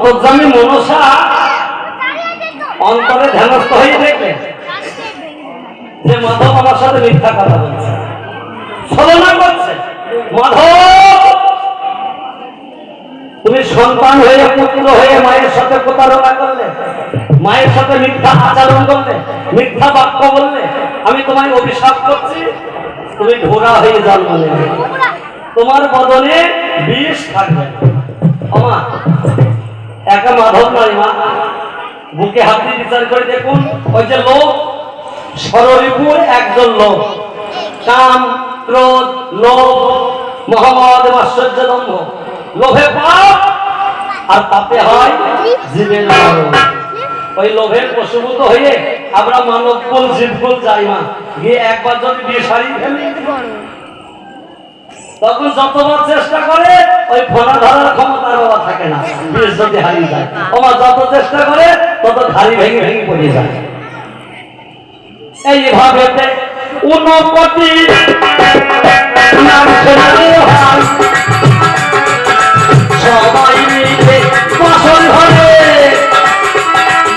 অন্তর্যামী মনসা অন্তরে ধ্যানস্থ হয়ে দেখলেন যে মাধব আমার সাথে মিথ্যা কথা বলছে, ছলনা করছে। মাধব, তুমি সন্তান হয়ে পুত্র হয়ে মায়ের সাথে প্রতারণা করলে, মায়ের সাথে মিথ্যা আচরণ করলে, মিথ্যা বাক্য বললে, আমি তোমায় অভিশাপ করছি, তুমি ঘোড়া হয়ে জন্ম নেবে, তোমার বদনে বিষ থাকবে। আমা একা মাধব নয় মা, বুকে হাত দিয়ে বিচার করে দেখুন, ওই যে লোক সররিপুর একজন লোক, কাম ক্রোধ লোভ মহম্মদ আশ্চর্য দম্ভ, লোভে পাপ আর পাপে হয় জীবের মরণ। ওই লোভের বশীভূত হয়ে আমরা মানবকুল জীবকুল যাই মা, গিয়ে একবার যদি বিষ হারিয়ে ফেলি তখন যতবার চেষ্টা করে ওই ফোনা ধরার ক্ষমতা বাবা থাকে না, বিষ যদি হারিয়ে যায়। ওমা যত চেষ্টা করে তত ঘাড়ি ভেঙে ভেঙে পড়ে যায়। এইভাবে 59 কোটি নাম শোনালে হয়, সবাই মিলে বাসন ঘরে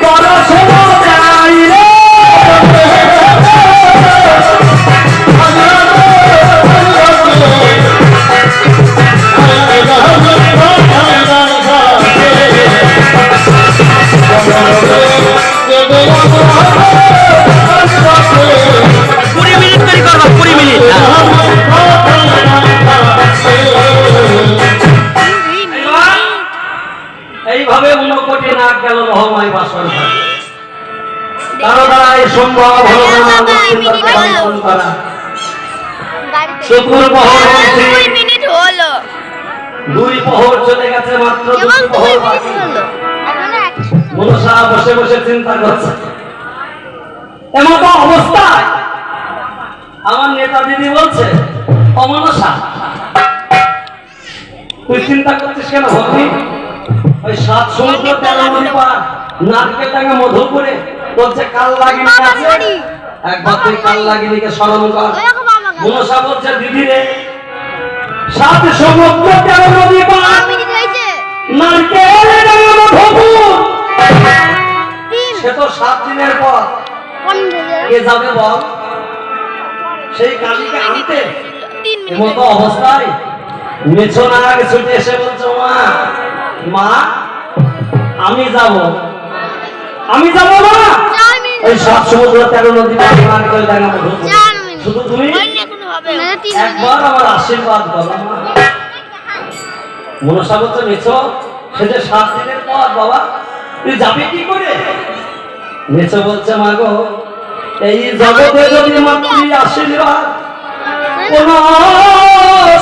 পড়াশোনা যাই রে। এইভাবে 59 কোটি নাক গেল মহামায় বাসন ঘরে। কারো দ্বারাই সম্ভব হলো না মুক্তিদাতা বাঞ্ছন করা। শুকুর প্রহর হচ্ছে 2 মিনিট হলো, 2 প্রহর চলে গেছে, মাত্র 2 প্রহর বাকি। মনসা বসে বসে চিন্তা করছে, এমন তো অবস্থায় আমার নেতা দিদি বলছে, অমনসা তুই চিন্তা করছিস কেন ভক্তি? ওই 7 সমুদ্র 13 নদী পার নারকেল ডাঙ্গা মধুপুরে তোর যে কাল লাগিনি আছে, একবার তুই কাল লাগিনিকে স্মরণ কর। মনসা বলছে, দিদি রে 7 সমুদ্র 13 নদী পার নারকেল ডাঙ্গা মধুপুর, সে তো 7 দিনের পর কে যাবে বল সেই কালীকে আনতে? এমতো অবস্থায় মেছো না আগে ছুটে এসে বলছো, মা মা আমি যাব না, ওই 7 সমুদ্র 13 নদী পার নারকেল ডাঙ্গা মধুপুর, শুধু তুমি একবার আমার আশীর্বাদ করো। মনসা বলছে, মেছো সে যে 7 দিনের পর বাবা, তুই যাবি কি করে? মেছো বলছে, মা গো এই জগতে যদি মাতৃ আশীর্বাদ কোন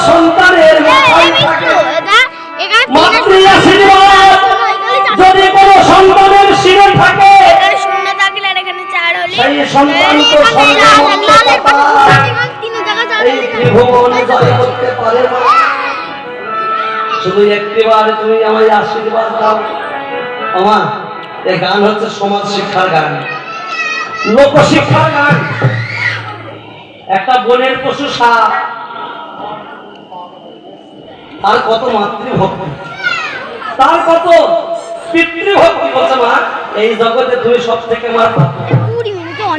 সন্তানের মাথায় থাকে, মাতৃ আশীর্বাদ যদি কোন সন্তানের শিরে থাকে, সেই সন্তান তো এই ত্রিভুবন জয় করতে পারে না। শুধু একটিবার তুমি আমায় আশীর্বাদ দাও। আমা এই গান হচ্ছে সমাজ শিক্ষার গান, লোক শিক্ষার গান। একটা বনের পশু সাপ, তার কত মাতৃভক্তি, তার কত পিতৃভক্তি। বলছে, মা এই জগতে তুমি সব থেকে আমার,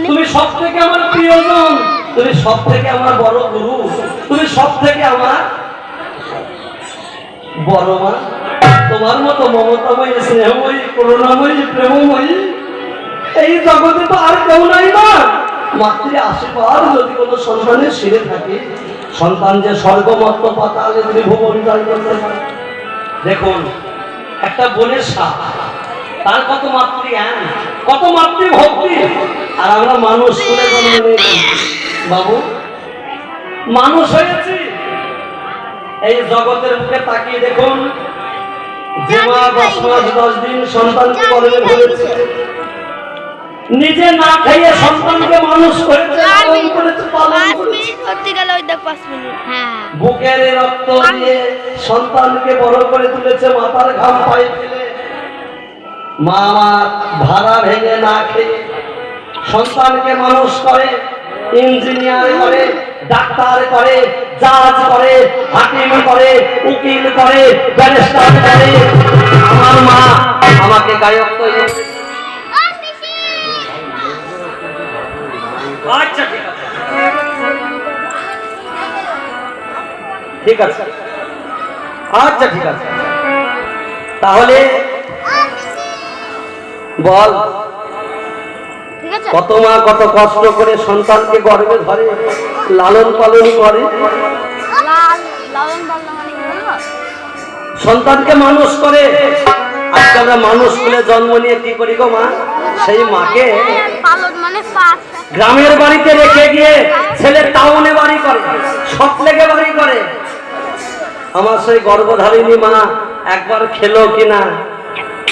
তুমি সব থেকে আমার প্রিয়জন, তুমি সব থেকে আমার বড় গুরু, তুমি সব থেকে আমার বড় মা। তোমার মতো মমতাময়ী, স্নেহময়ী, করুণাময়ী, প্রেমময়ী এই জগতে তো আর কেউ নাই না। মাতৃ আশীর্বাদ যদি কোনো সন্তানের শিরে থাকে, সন্তান যে স্বর্গমত্ত পাতালে ত্রিভুবন জয় করতে পারে। দেখুন একটা বনের সাপ, তার কত মাতৃ জ্ঞান, কত মাতৃভক্তি, আর আমরা মানুষ করে জন্ম নিয়েছি বাবু, মানুষ হয়েছি। এই জগতের বুকে তাকিয়ে দেখুন, যে মা 10 মাস 10 দিন সন্তানকে গর্ভে ধরেছে, নিজে না খেয়ে সন্তানকে মানুষ করেছে, বুকের রক্ত দিয়ে সন্তানকে বড় করে তুলেছে, মাথার ঘাম পায়ে ফেলে, মা আমার ভাড়া ভেঙে না খেয়ে সন্তানকে মানুষ করে, ইঞ্জিনিয়ার করে, ডাক্তার করে, জাজ করে, হাকিম করে, উকিল করে, ব্যারিস্টার করে। আমার মা আমাকে গায়ক তৈরি। আচ্ছা ঠিক আছে, ঠিক আছে, আচ্ছা ঠিক আছে। তাহলে বল, কত মা কত কষ্ট করে সন্তানকে গর্ভে ধরে লালন পালন করে, সন্তানকে মানুষ করে। আজকে আমরা মানুষ করে জন্ম নিয়ে কি করি গো মা? সেই মাকে গ্রামের বাড়িতে রেখে গিয়ে ছেলে টাউনে বাড়ি করে, সৎলেগে বাড়ি করে। আমার সেই গর্ভধারিণী মা একবার খেলো কিনা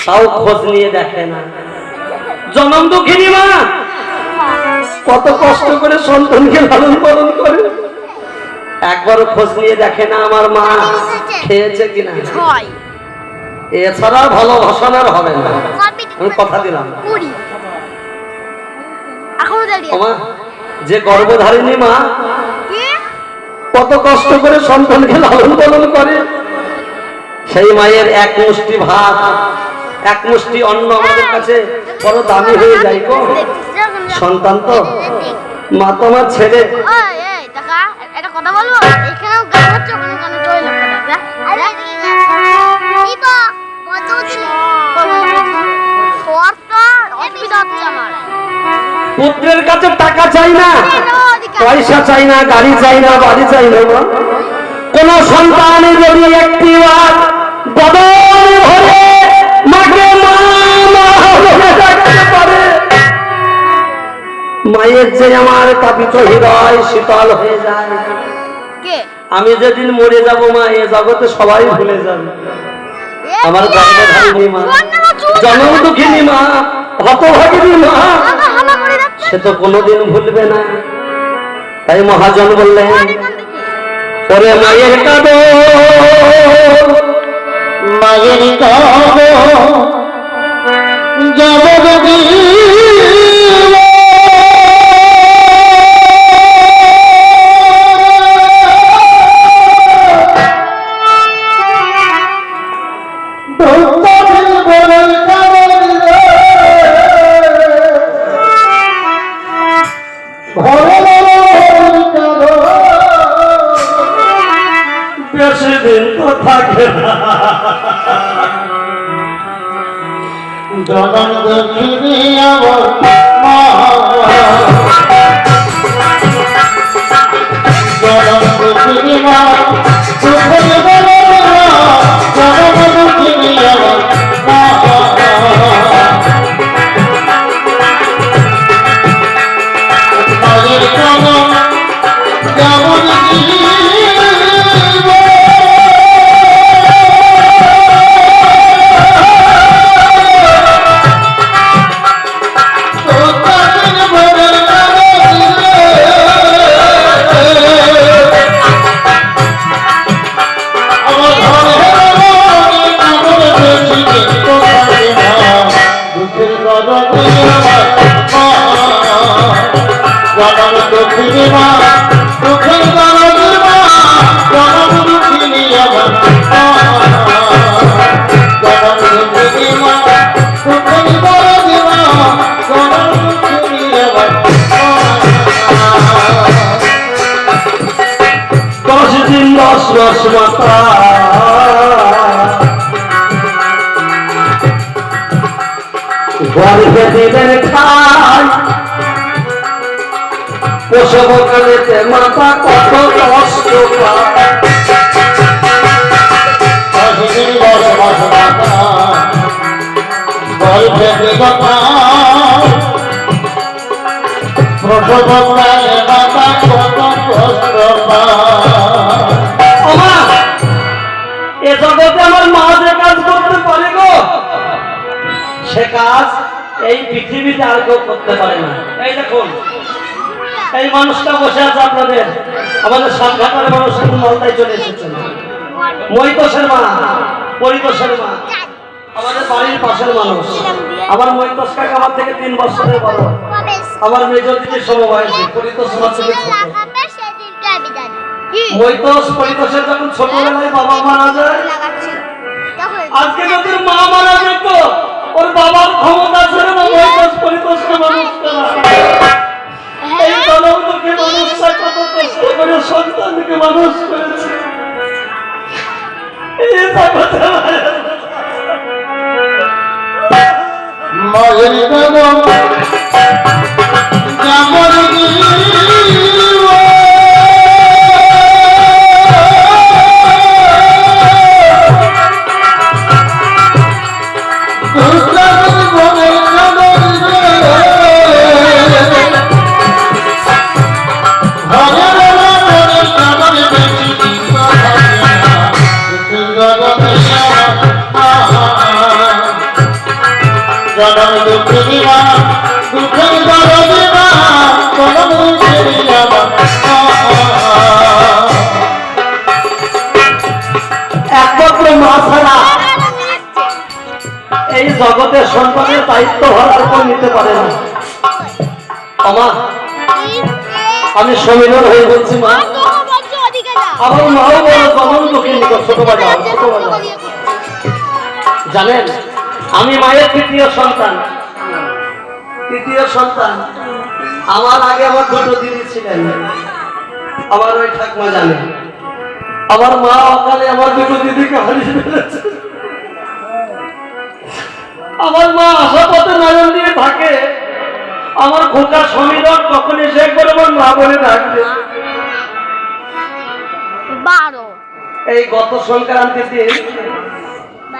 তাও খোঁজ নিয়ে দেখে না। জনম দুঃখিনী মা কত কষ্ট করে সন্তানকে লালন পালন করে, একবারও খোঁজ নিয়ে দেখে না আমার মা খেয়েছে কিনা। এছাড়া ভালোবাসার হবে না, আমি কথা দিলাম। যে গর্ভধারিণী মা কত কষ্ট করে সন্তানকে লালন পালন করে, সেই মায়ের এক মুষ্টি ভাত, এক মুষ্টি অন্ন আমাদের কাছে বড় দামি হয়ে যায় গো। সন্তান তো মা তোমার ছেলে। কথা বলবো, এখানেও গান হচ্ছে, ওখানে গান পুত্রের কাছে টাকা চাই না, পয়সা চাই না, গাড়ি চাই না, বাড়ি চাই না। কোন সন্তানের যদি একটি বার বদল ভরে মাকে মা বলে ডাকতে পারে, মায়ের যে আমার তাপিত হৃদয় শীতল হয়ে যায়। আমি যেদিন মরে যাব মা, এ জগতে সবাই ভুলে যাবে। আমার গর্ভধারিণী মা, জনম দুঃখিনী মা, হতভাগিনী মা, সে তো কোনোদিন ভুলবে না। তাই মহাজন বললেন, ওরে মায়ের কাঁদো, মায়ের কাঁদো জগৎ জগন দুঃখিনী আমার মা, জগন দুঃখিনী মা, দুঃখের বলে মা, জগন দুঃখিনী আমার মা। মায়ের কলম যেমন দুঃখিনী মা, দুঃখের দরদি মা, জনম দুঃখিনী আমার মা, জনম দুঃখিনী মা, দুঃখের দরদি মা, জনম দুঃখিনী আমার মা। 10 দিন 10 মাস মাতা গর্ভে দিলেন খাই, প্রসবকালেতে মাতা কত কষ্ট পায়। 10 দিন 10 মাস মাতা গর্ভে দিলেন খাই, প্রসবকালে মাতা কত কষ্ট পায়। এ জগতে আমার মা যে কাজ করতে পারে গো, সে কাজ এই পৃথিবীতে আর কেউ করতে পারে না। এই দেখুন, এই মানুষটা বসে আছে আপনাদের, আমাদের সাতঘাটার মানুষ কিন্তু মালদায় চলে এসেছেন। মৈতোষের মা, পরিতোষের মা, আমাদের বাড়ির পাশের মানুষ। আমার মৈতোষ কাকা আমার থেকে 3 বছরের বড়, আমার মেজর দিদির সমবয়সী, পরিতোষ মা ছিল ছোট। মৈতোষ পরিতোষের যখন ছোটবেলায় বাবা মারা যায়, লাগাচ্ছিল দেখো আজকে যদি মা মারা যেত, ওর বাবার ক্ষমতা ছিল না মৈতোষ পরিতোষকে মানুষ করা। এই তলবকে মানুষটা কত কষ্ট করে সন্তানকে মানুষ করেছে। এই জগতে মায়ের কদম যেমন একমাত্র মা ছাড়া এই জগতের সন্তানের দায়িত্ব ভার কেউ নিতে পারে না। আমা, আমি সমীরণ হয়ে বলছি মা, আমার মাও বড় কমন দুঃখী নিকট ছোট বাজাও ছোট বাজাও। জানেন, আমি মায়ের তৃতীয় সন্তান। তৃতীয় সন্তান। আমার আগে আমার দুটো দিদি ছিলেন, আমার ওই ঠাকুমা জানে। আমার মা অকালে আমার দুটো দিদিকে হারিয়ে ফেলেছে। আমার মা আশা পথে নয়ন দিয়ে থাকে, আমার খোকা সমীরণ কখন এসে একবার আমার মা বলে ডাকবে। এই গত সংক্রান্তিতে,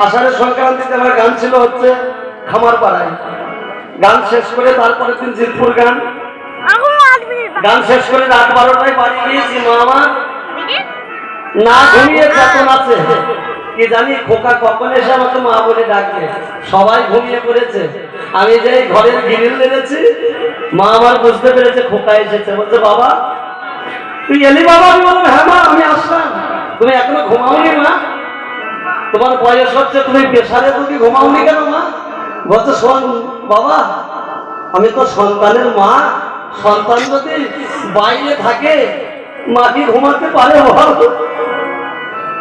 আষাঢ়ের সংক্রান্তিতে আমার গান ছিল হচ্ছে খামার পাড়ায়। গান শেষ করে তারপরে দিন জিতপুর গান। গান শেষ করে রাত 12টায় বাড়ি গিয়েছি। মা আমার না ঘুমিয়ে চেতন আছে, কি জানি খোকা কখন এসে আমাকে মা বলে ডাকবে। সবাই ঘুমিয়ে পড়েছে, আমি যে ঘরের গ্রিল মেরেছি, মা আমার বুঝতে পেরেছে খোকা এসেছে। বলছে বাবা তুই এলি বাবা? আমি বললাম হ্যাঁ মা আমি আসলাম। তুমি এখনো ঘুমাওনি মা? তোমার বয়স হচ্ছে, তুমি পেশারে তুমি ঘুমাওনি কেন মা? বলছে শোন বাবা, আমি তো সন্তানের মা, সন্তান যদি বাইরে থাকে মা কি ঘুমাতে পারে বল?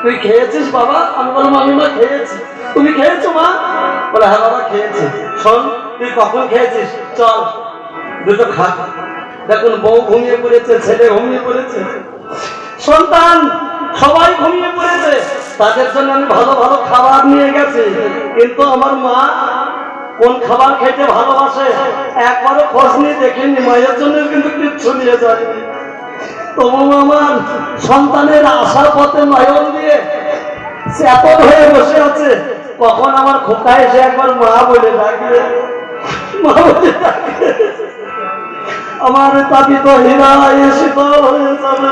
তুই খেয়েছিস বাবা? আমি বললাম আমি মা খেয়েছি। তুমি খেয়েছো মা? বলে হ্যাঁ বাবা খেয়েছি। শোন তুই কখন খেয়েছিস, চল দুটো খা। দেখুন বউ ঘুমিয়ে পড়েছে, ছেলে ঘুমিয়ে পড়েছে, সন্তান সবাই ঘুমিয়ে পড়েছে, তাদের জন্য আমি ভালো ভালো খাবার নিয়ে গেছি। কিন্তু আমার মা কোন খাবার খেতে ভালোবাসে একবারও খোঁজ নিয়ে দেখিনি। মায়ের জন্য কিন্তু কিচ্ছু নিয়ে যায়নি। তবু আমার সন্তানের আশার পথে নয়ন দিয়ে চেতন হয়ে বসে আছে, কখন আমার খোকা এসে একবার মা বলে ডাকবে, মা বলে ডাকবে। আমার তাবি তো হীরা শীতল হয়ে যাবে।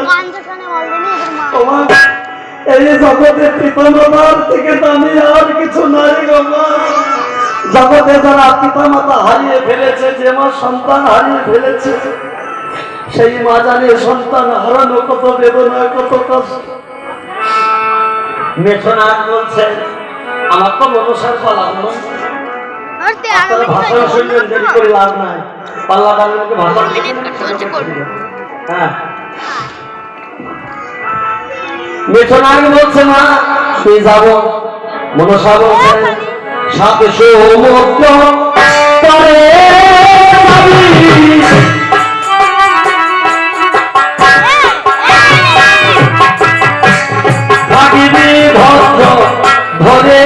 তোমার এই জগতে পিতামাতার থেকে দামি আর কিছু নাই গো মা। জগতে যারা পিতা মাতা হারিয়ে ফেলেছে, যে মা সন্তান হারিয়ে ফেলেছে, সেই মা জানে সন্তান হারানো কত বেদনা, কত কষ্ট। মেঠনাথ বলছেন আমার তো মনসার পালা ভাষা শুনবেন, দেরি করে লাভ নাই। পাল্লা ডালের ভাষা হ্যাঁ। মেঠনাথ বলছে মা তুই যাবো। মনসা বলছেন সাথে সমুদ্র তরে থাকিবি ভদ্র ধরে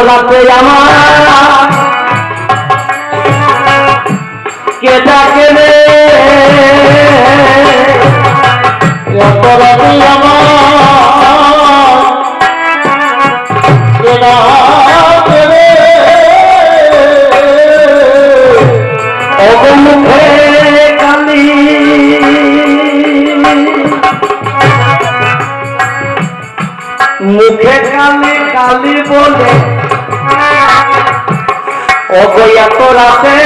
রাতে আমার কে ডাকে রে এত রাতে আমার কে ডাকে রে মুখে কালি মুখে কালি কালি বলে ওগো এত রাতে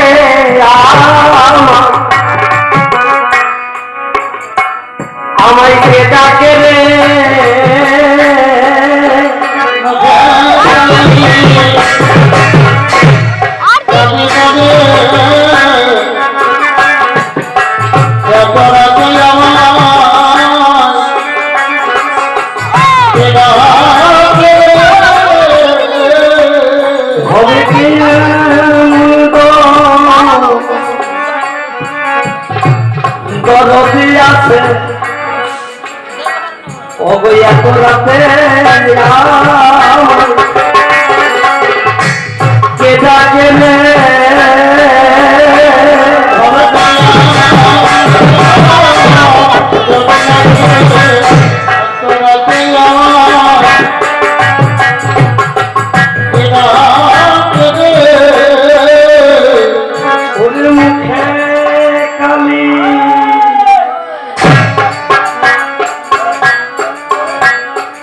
আমায় কে ডাকে রে হবে কি দরদি আছে ওগো এত রাতে কে ডাকে রে মুখে কালি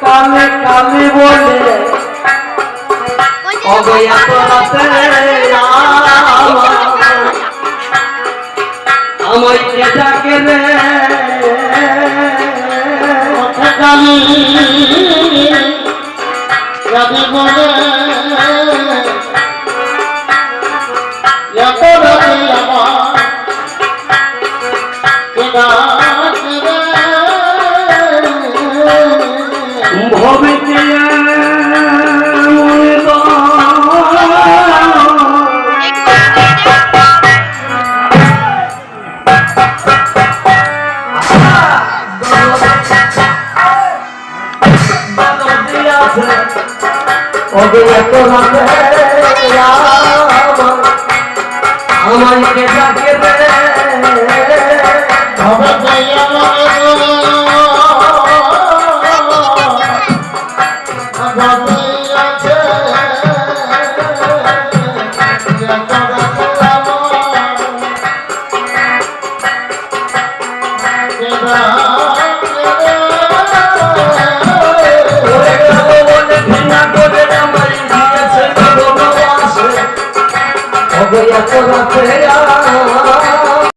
কালে কালি বলে অগয়া তোরাতে আমায় কে ডাকে রে কালী রাধে বলে এত রাতে আমার কে ডাকে রে ভবিতে আমায় কে ডাকে রে হবে আছে